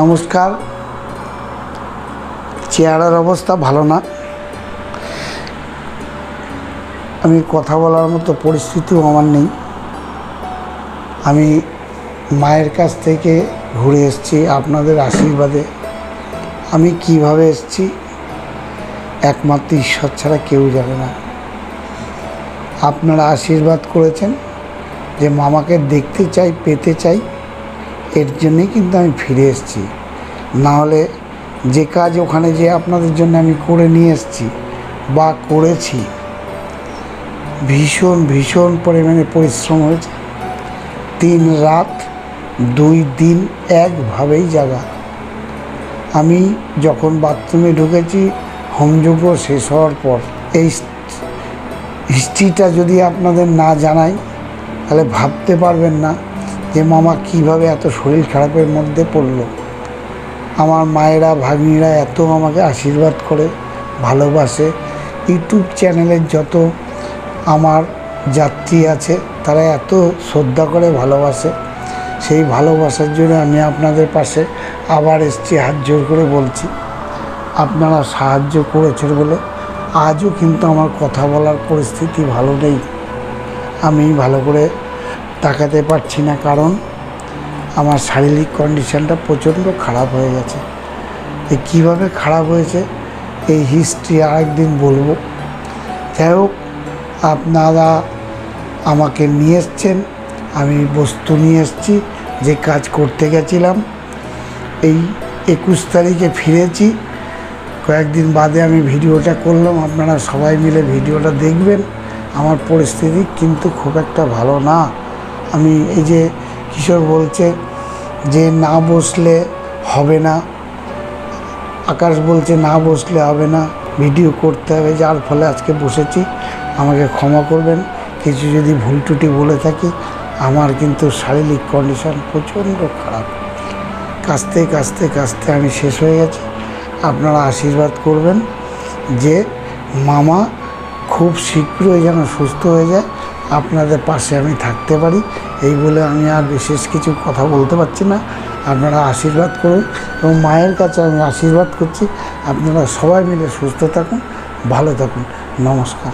নমস্কার। চেহারার অবস্থা ভালো না, আমি কথা বলার মতো পরিস্থিতিও আমার নেই। আমি মায়ের কাছ থেকে ঘুরে এসেছি আপনাদের আশীর্বাদে। আমি কিভাবে এসেছি একমাত্র ঈশ্বর ছাড়া কেউ জানে না। আপনারা আশীর্বাদ করেছেন যে মামাকে দেখতে চাই, পেতে চাই, এর জন্যই কিন্তু আমি ফিরে এসেছি। নাহলে যে কাজ ওখানে যে আপনাদের জন্য আমি করে নিয়ে এসেছি বা করেছি, ভীষণ ভীষণ পরিমাণে পরিশ্রম হয়েছে। 3 রাত 2 দিন একভাবেই জাগা। আমি যখন বাথরুমে ঢুকেছি হোমযজ্ঞ শেষ হওয়ার পর, এই হিস্ট্রিটা যদি আপনাদের না জানাই তাহলে ভাবতে পারবেন না যে মামা কিভাবে এত শরীর খারাপের মধ্যে পড়ল। আমার মায়েরা, ভাগ্নিরা এত আমাকে আশীর্বাদ করে, ভালোবাসে। ইউটিউব চ্যানেলের যত আমার যাত্রী আছে তারা এত শ্রদ্ধা করে, ভালোবাসে। সেই ভালোবাসার জন্য আমি আপনাদের পাশে আবার এসেছি। হাত জোর করে বলছি, আপনারা সাহায্য করেছেন বলে আজও কিন্তু আমার কথা বলার পরিস্থিতি ভালো নেই। আমি ভালো করে তাকাতে পারছি না, কারণ আমার শারীরিক কন্ডিশনটা প্রচণ্ড খারাপ হয়ে গেছে। কীভাবে খারাপ হয়েছে এই হিস্ট্রি আরেকদিন বলবো। যাই হোক, আপনারা আমাকে নিয়ে এসছেন, আমি বস্তু নিয়ে এসেছি। যে কাজ করতে গেছিলাম, এই 21 তারিখে ফিরেছি। কয়েকদিন বাদে আমি ভিডিওটা করলাম, আপনারা সবাই মিলে ভিডিওটা দেখবেন। আমার পরিস্থিতি কিন্তু খুব একটা ভালো না। আমি এই যে কিশোর বলছে যে না বসলে হবে না, আকাশ বলছে না বসলে হবে না, ভিডিও করতে হবে, যার ফলে আজকে বসেছি। আমাকে ক্ষমা করবেন কিছু যদি ভুল ত্রুটি বলে থাকি। আমার কিন্তু শারীরিক কন্ডিশন প্রচণ্ড খারাপ। কাঁচতে কাঁচতে কাঁচতে আমি শেষ হয়ে গেছি। আপনারা আশীর্বাদ করবেন যে মামা খুব শীঘ্রই যেন সুস্থ হয়ে যায়, আপনাদের পাশে আমি থাকতে পারি। এই বলে আমি আর বিশেষ কিছু কথা বলতে পারছি না। আপনারা আশীর্বাদ করুন এবং মায়ের কাছে আমি আশীর্বাদ করছি আপনারা সবাই মিলে সুস্থ থাকুন, ভালো থাকুন। নমস্কার।